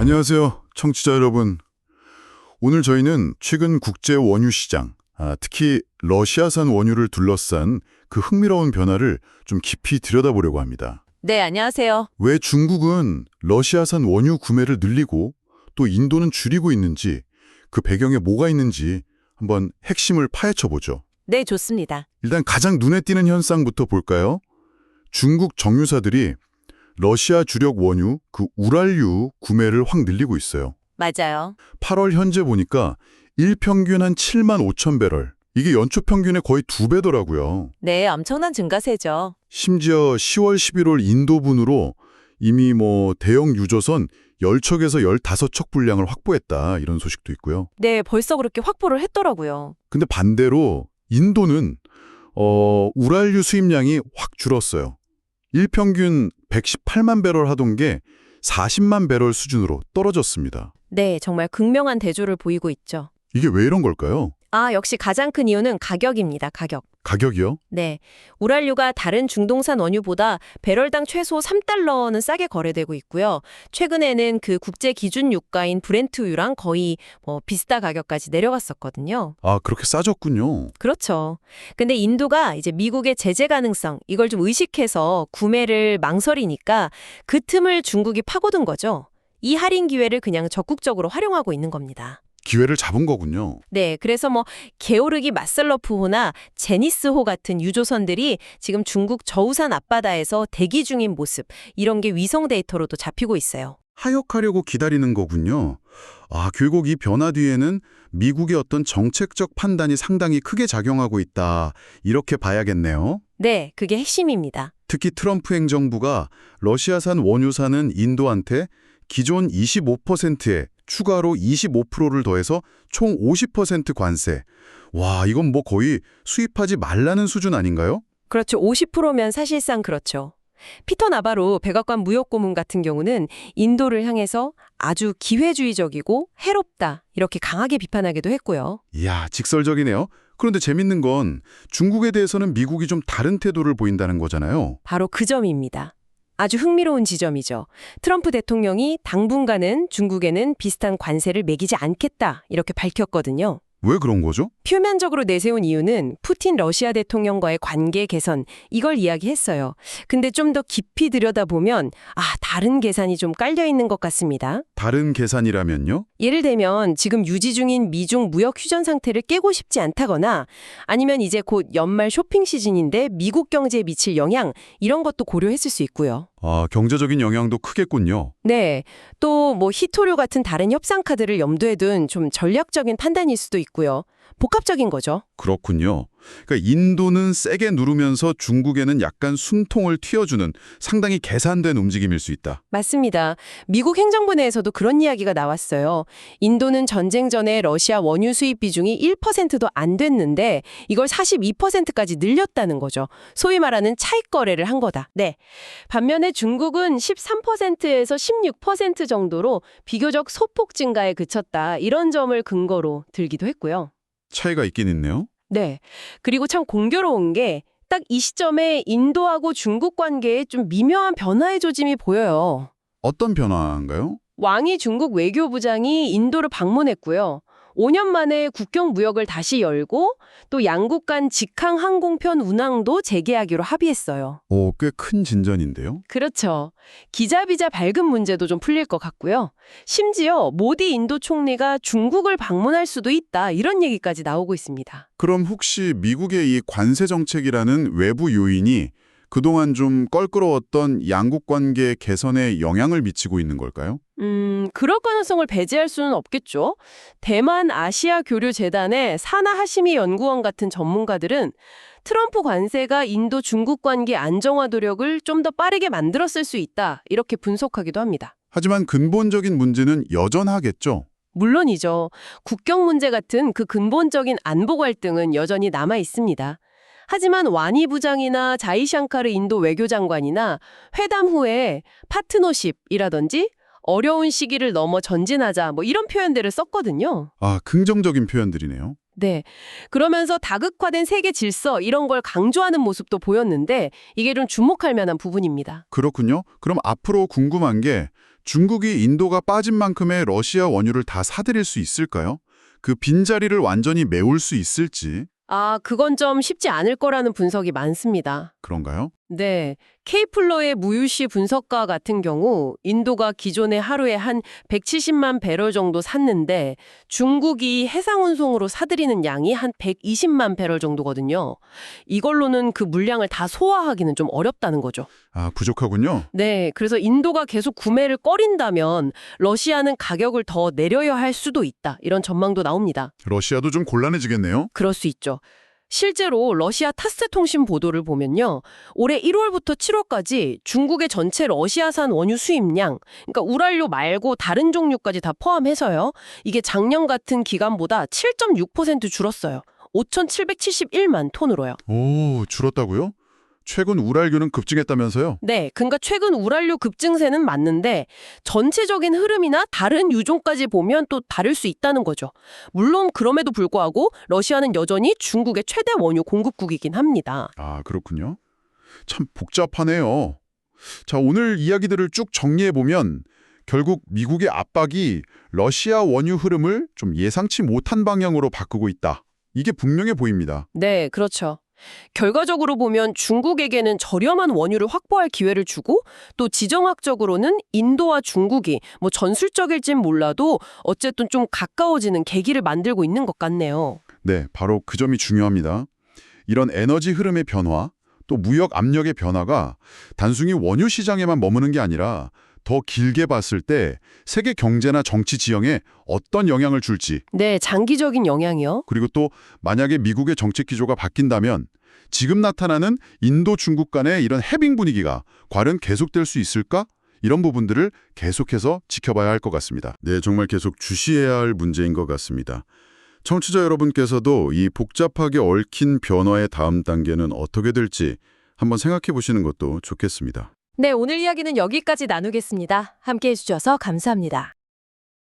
안녕하세요, 청취자 여러분. 오늘 저희는 최근 국제 원유 시장, 특히 러시아산 원유를 둘러싼 그 흥미로운 변화를 좀 깊이 들여다보려고 합니다. 네, 안녕하세요. 왜 중국은 러시아산 원유 구매를 늘리고 또 인도는 줄이고 있는지, 그 배경에 뭐가 있는지 한번 핵심을 파헤쳐보죠. 네, 좋습니다. 일단 가장 눈에 띄는 현상부터 볼까요? 중국 정유사들이 러시아 주력 원유, 그 우랄유 구매를 확 늘리고 있어요. 맞아요. 8월 현재 보니까 일평균 한 7만 5천 배럴. 이게 연초 평균의 거의 2배더라고요. 네, 엄청난 증가세죠. 심지어 10월, 11월 인도분으로 이미 대형 유조선 10척에서 15척 분량을 확보했다, 이런 소식도 있고요. 네, 벌써 그렇게 확보를 했더라고요. 근데 반대로 인도는 우랄유 수입량이 확 줄었어요. 일평균 118만 배럴 하던 게 40만 배럴 수준으로 떨어졌습니다. 네, 정말 극명한 대조를 보이고 있죠. 이게 왜 이런 걸까요? 역시 가장 큰 이유는 가격입니다, 가격. 가격이요? 네, 우랄유가 다른 중동산 원유보다 배럴당 최소 3달러는 싸게 거래되고 있고요. 최근에는 그 국제 기준 유가인 브렌트유랑 거의 비슷한 가격까지 내려갔었거든요. 그렇게 싸졌군요. 그렇죠. 근데 인도가 이제 미국의 제재 가능성, 이걸 좀 의식해서 구매를 망설이니까 그 틈을 중국이 파고든 거죠. 이 할인 기회를 그냥 적극적으로 활용하고 있는 겁니다. 기회를 잡은 거군요. 네, 그래서 게오르기 마슬러프호나 제니스호 같은 유조선들이 지금 중국 저우산 앞바다에서 대기 중인 모습, 이런 게 위성 데이터로도 잡히고 있어요. 하역하려고 기다리는 거군요. 결국 이 변화 뒤에는 미국의 어떤 정책적 판단이 상당히 크게 작용하고 있다, 이렇게 봐야겠네요. 네, 그게 핵심입니다. 특히 트럼프 행정부가 러시아산 원유사는 인도한테 기존 25%에 추가로 25%를 더해서 총 50% 관세. 와, 이건 거의 수입하지 말라는 수준 아닌가요? 그렇죠. 50%면 사실상 그렇죠. 피터 나바로 백악관 무역고문 같은 경우는 인도를 향해서 아주 기회주의적이고 해롭다, 이렇게 강하게 비판하기도 했고요. 이야, 직설적이네요. 그런데 재밌는 건 중국에 대해서는 미국이 좀 다른 태도를 보인다는 거잖아요. 바로 그 점입니다. 아주 흥미로운 지점이죠. 트럼프 대통령이 당분간은 중국에는 비슷한 관세를 매기지 않겠다, 이렇게 밝혔거든요. 왜 그런 거죠? 표면적으로 내세운 이유는 푸틴 러시아 대통령과의 관계 개선, 이걸 이야기했어요. 근데 좀 더 깊이 들여다보면 다른 계산이 좀 깔려 있는 것 같습니다. 다른 계산이라면요? 예를 들면 지금 유지 중인 미중 무역 휴전 상태를 깨고 싶지 않다거나, 아니면 이제 곧 연말 쇼핑 시즌인데 미국 경제에 미칠 영향, 이런 것도 고려했을 수 있고요. 경제적인 영향도 크겠군요. 네, 또 히토류 같은 다른 협상 카드를 염두에 둔 좀 전략적인 판단일 수도 있고요. 복합적인 거죠. 그렇군요. 그러니까 인도는 세게 누르면서 중국에는 약간 숨통을 틔워주는 상당히 계산된 움직임일 수 있다. 맞습니다. 미국 행정부 내에서도 그런 이야기가 나왔어요. 인도는 전쟁 전에 러시아 원유 수입 비중이 1%도 안 됐는데 이걸 42%까지 늘렸다는 거죠. 소위 말하는 차익 거래를 한 거다. 네. 반면에 중국은 13%에서 16% 정도로 비교적 소폭 증가에 그쳤다, 이런 점을 근거로 들기도 했고요. 차이가 있긴 있네요. 네. 그리고 참 공교로운 게 딱 이 시점에 인도하고 중국 관계에 좀 미묘한 변화의 조짐이 보여요. 어떤 변화인가요? 왕이 중국 외교부장이 인도를 방문했고요. 5년 만에 국경 무역을 다시 열고 또 양국 간 직항 항공편 운항도 재개하기로 합의했어요. 꽤 큰 진전인데요. 그렇죠. 기자 비자 발급 문제도 좀 풀릴 것 같고요. 심지어 모디 인도 총리가 중국을 방문할 수도 있다, 이런 얘기까지 나오고 있습니다. 그럼 혹시 미국의 이 관세 정책이라는 외부 요인이 그동안 좀 껄끄러웠던 양국 관계 개선에 영향을 미치고 있는 걸까요? 그럴 가능성을 배제할 수는 없겠죠. 대만 아시아 교류 재단의 사나 하시미 연구원 같은 전문가들은 트럼프 관세가 인도 중국 관계 안정화 노력을 좀 더 빠르게 만들었을 수 있다, 이렇게 분석하기도 합니다. 하지만 근본적인 문제는 여전하겠죠. 물론이죠. 국경 문제 같은 그 근본적인 안보 갈등은 여전히 남아 있습니다. 하지만 와니 부장이나 자이샹카르 인도 외교장관이나 회담 후에 파트너십이라든지 어려운 시기를 넘어 전진하자, 이런 표현들을 썼거든요. 긍정적인 표현들이네요. 네. 그러면서 다극화된 세계 질서, 이런 걸 강조하는 모습도 보였는데 이게 좀 주목할 만한 부분입니다. 그렇군요. 그럼 앞으로 궁금한 게 중국이 인도가 빠진 만큼의 러시아 원유를 다 사들일 수 있을까요? 그 빈자리를 완전히 메울 수 있을지 그건 좀 쉽지 않을 거라는 분석이 많습니다. 그런가요? 네, 케이플러의 무유시 분석가 같은 경우 인도가 기존에 하루에 한 170만 배럴 정도 샀는데 중국이 해상 운송으로 사들이는 양이 한 120만 배럴 정도거든요. 이걸로는 그 물량을 다 소화하기는 좀 어렵다는 거죠. 부족하군요. 네, 그래서 인도가 계속 구매를 꺼린다면 러시아는 가격을 더 내려야 할 수도 있다. 이런 전망도 나옵니다. 러시아도 좀 곤란해지겠네요. 그럴 수 있죠. 실제로 러시아 타스 통신 보도를 보면요. 올해 1월부터 7월까지 중국의 전체 러시아산 원유 수입량, 그러니까 우랄료 말고 다른 종류까지 다 포함해서요. 이게 작년 같은 기간보다 7.6% 줄었어요. 5,771만 톤으로요. 오, 줄었다고요? 최근 우랄교는 급증했다면서요? 네, 그러니까 최근 우랄료 급증세는 맞는데 전체적인 흐름이나 다른 유종까지 보면 또 다를 수 있다는 거죠. 물론 그럼에도 불구하고 러시아는 여전히 중국의 최대 원유 공급국이긴 합니다. 그렇군요. 참 복잡하네요. 자, 오늘 이야기들을 쭉 정리해보면 결국 미국의 압박이 러시아 원유 흐름을 좀 예상치 못한 방향으로 바꾸고 있다. 이게 분명해 보입니다. 네, 그렇죠. 결과적으로 보면 중국에게는 저렴한 원유를 확보할 기회를 주고 또 지정학적으로는 인도와 중국이 전술적일진 몰라도 어쨌든 좀 가까워지는 계기를 만들고 있는 것 같네요. 네, 바로 그 점이 중요합니다. 이런 에너지 흐름의 변화, 또 무역 압력의 변화가 단순히 원유 시장에만 머무는 게 아니라 더 길게 봤을 때 세계 경제나 정치 지형에 어떤 영향을 줄지 네, 장기적인 영향이요. 그리고 또 만약에 미국의 정책 기조가 바뀐다면 지금 나타나는 인도 중국 간의 이런 해빙 분위기가 과연 계속될 수 있을까? 이런 부분들을 계속해서 지켜봐야 할 것 같습니다. 네, 정말 계속 주시해야 할 문제인 것 같습니다. 청취자 여러분께서도 이 복잡하게 얽힌 변화의 다음 단계는 어떻게 될지 한번 생각해 보시는 것도 좋겠습니다. 네, 오늘 이야기는 여기까지 나누겠습니다. 함께해 주셔서 감사합니다.